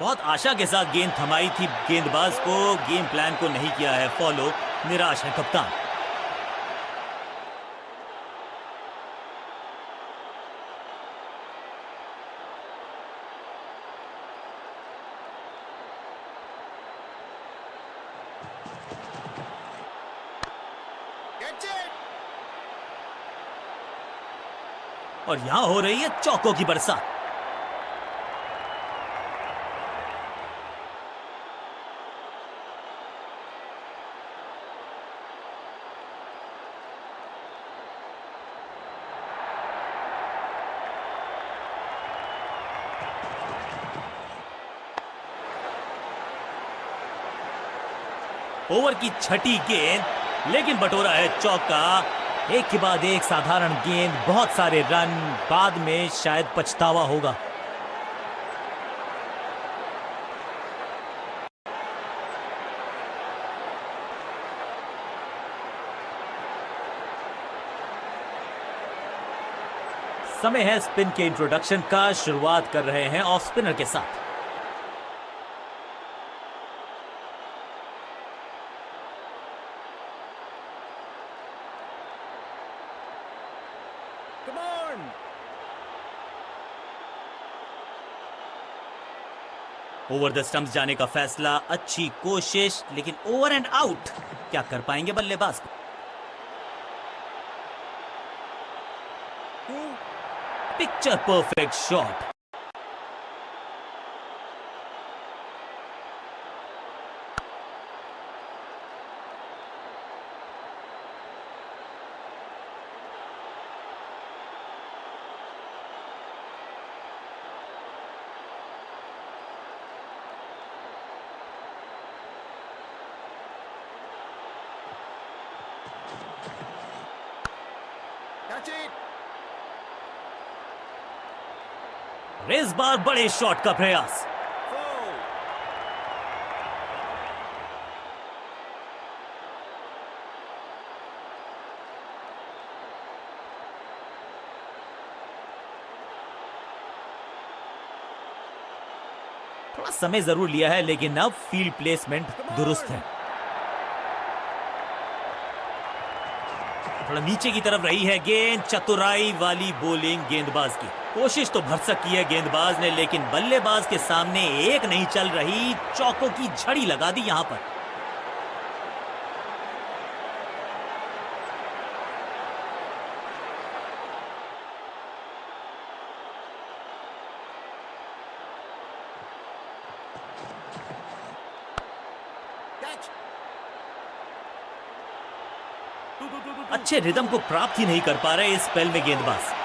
बहुत आशा के साथ गेंद थमाई थी गेंदबाज को, गेम प्लान को नहीं किया है फॉलो, निराश है कप्तान। Catch it! और यहां हो रही है चौकों की बरसात। ओवर की छठी गेंद, लेकिन बटोरा है चौका। एक के बाद एक साधारण गेंद, बहुत सारे रन, बाद में शायद पछतावा होगा। समय है स्पिन के इंट्रोडक्शन का। शुरुआत कर रहे हैं ऑफ स्पिनर के साथ। Come on! Over the stumps जाने का फैसला, अच्छी कोशिश, लेकिन ओवर एंड आउट। क्या कर पाएंगे बल्लेबाज को? Two. Picture perfect shot. Catch it! इस बार बड़े शॉट का प्रयास। Four. थोड़ा समय जरूर लिया है, लेकिन अब फील्ड प्लेसमेंट दुरुस्त है। थोड़ा नीचे की तरफ रही है गेंद, चतुराई वाली बॉलिंग गेंदबाज की। कोशिश तो भरसक की है गेंदबाज ने, लेकिन बल्लेबाज के सामने एक नहीं चल रही। चौकों की झड़ी लगा दी यहां पर। Catch! अच्छे रिदम को प्राप्त ही नहीं कर पा रहे इस स्पेल में गेंदबाज।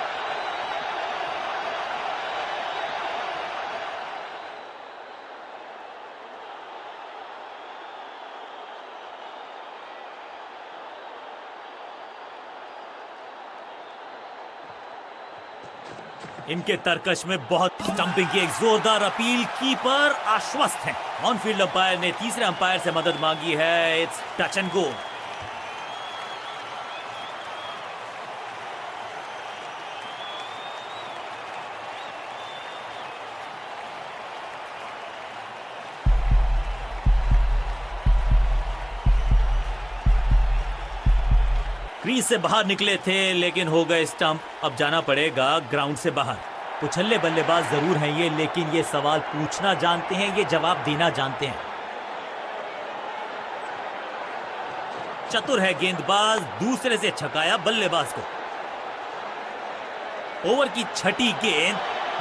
इनके तरकश में बहुत स्टंपिंग की एक जोरदार अपील, कीपर आश्वस्त है। ऑनफील्ड अंपायर ने तीसरे अंपायर से मदद मांगी है। It's touch and go. Crease से बाहर निकले थे लेकिन हो गए स्टंप। अब जाना पड़ेगा ग्राउंड से बाहर। उछल्ले बल्लेबाज जरूर हैं ये, लेकिन ये सवाल पूछना जानते हैं, ये जवाब देना जानते हैं। चतुर है गेंदबाज, दूसरे से छकाया बल्लेबाज को। ओवर की छठी गेंद,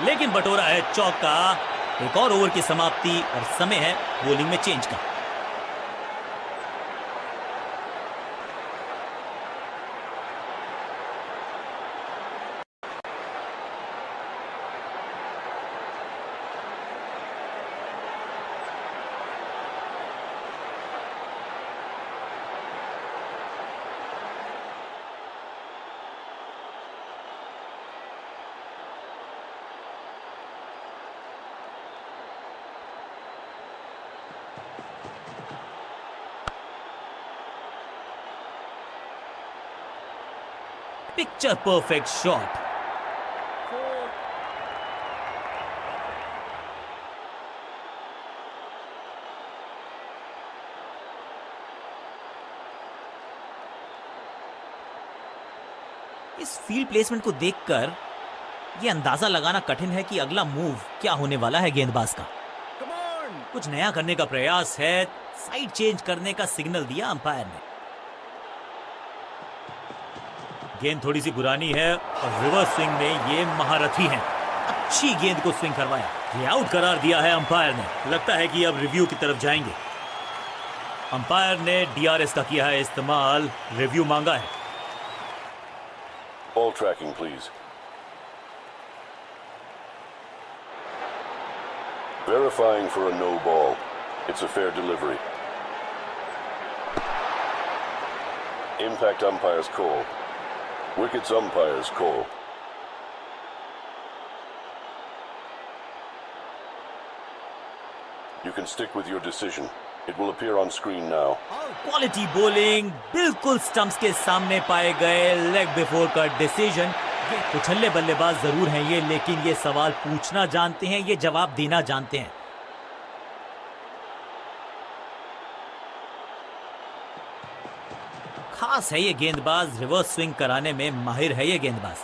लेकिन बटोरा है चौका। एक और ओवर की समाप्ति और समय है बॉलिंग में चेंज का। Picture perfect shot. इस फील्ड प्लेसमेंट को देखकर यह अंदाजा लगाना कठिन है कि अगला मूव क्या होने वाला है गेंदबाज का। Come on! कुछ नया करने का प्रयास है। साइड चेंज करने का सिग्नल दिया अंपायर ने। गेंद थोड़ी सी पुरानी है और रिवर्स स्विंग में ये महारथी हैं। अच्छी गेंद को स्विंग करवाया। ये आउट करार दिया है अंपायर ने। लगता है कि अब रिव्यू की तरफ जाएंगे। अंपायर ने डीआरएस का किया है इस्तेमाल, रिव्यू मांगा है। Ball tracking, please. Verifying for a no ball. It's a fair delivery. Impact umpire's call. Wickets umpire's call. You can stick with your decision. It will appear on screen now. Quality bowling, बिल्कुल stumps के सामने पाए गए। Leg before का decision. ये उछल्ले बल्लेबाज जरूर हैं ये, लेकिन ये सवाल पूछना जानते हैं, ये जवाब देना जानते हैं। खास है ये गेंदबाज, रिवर्स स्विंग कराने में माहिर है ये गेंदबाज।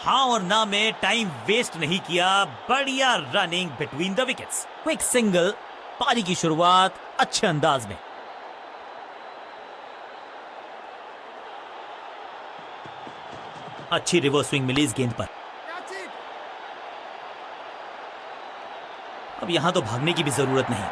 हाँ और ना में टाइम वेस्ट नहीं किया। बढ़िया running between the wickets. Quick single, पारी की शुरुआत अच्छे अंदाज में। अच्छी रिवर्स स्विंग मिली इस गेंद पर। That's it! अब यहां तो भागने की भी जरूरत नहीं।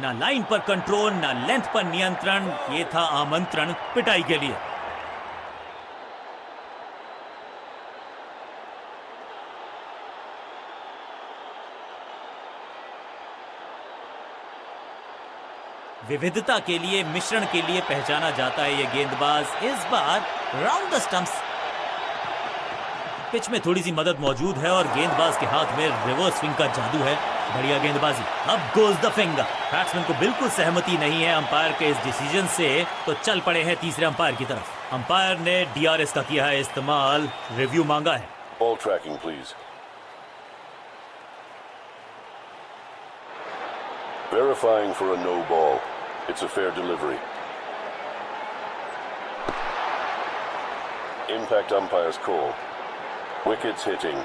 ना लाइन पर कंट्रोल, ना लेंथ पर नियंत्रण। ये था आमंत्रण पिटाई के लिए। विविधता के लिए, मिश्रण के लिए पहचाना जाता है ये गेंदबाज। इस बार राउंड द स्टंप्स। पिच में थोड़ी सी मदद मौजूद है और गेंदबाज के हाथ में रिवर्स स्विंग का जादू है। बढ़िया गेंदबाजी। अब गोज द फिंगर। बैट्समैन को बिल्कुल सहमति नहीं है अंपायर के इस डिसीजन से, तो चल पड़े हैं तीसरे अंपायर की तरफ। अंपायर ने डीआरएस का किया है इस्तेमाल, रिव्यू मांगा है। Ball tracking, please. Verifying for a no ball. It's a fair delivery. Impact umpire's call. Wickets hitting.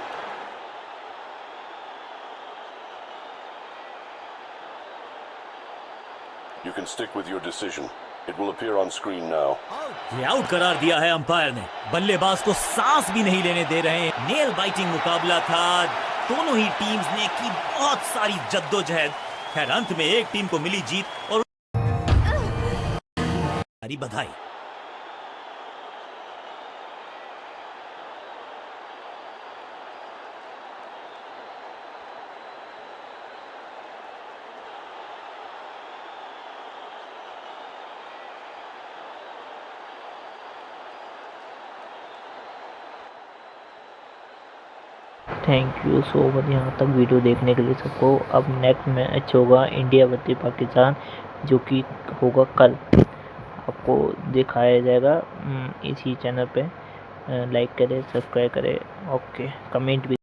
You can stick with your decision. It will appear on screen now. ये out करार दिया है umpire ने। बल्लेबाज को सांस भी नहीं लेने दे रहे हैं। नेल बाइटिंग मुकाबला था। दोनों ही टीम्स ने की बहुत सारी जद्दोजहद। खैर अंत में एक टीम को मिली जीत और सारी बधाई। थैंक यू सो मच यहाँ तक वीडियो देखने के लिए सबको। अब नेक्स्ट मैच होगा इंडिया वर्सेस पाकिस्तान, जो कि होगा कल। आपको दिखाया जाएगा इसी चैनल पे। लाइक करें, सब्सक्राइब करें, ओके, कमेंट भी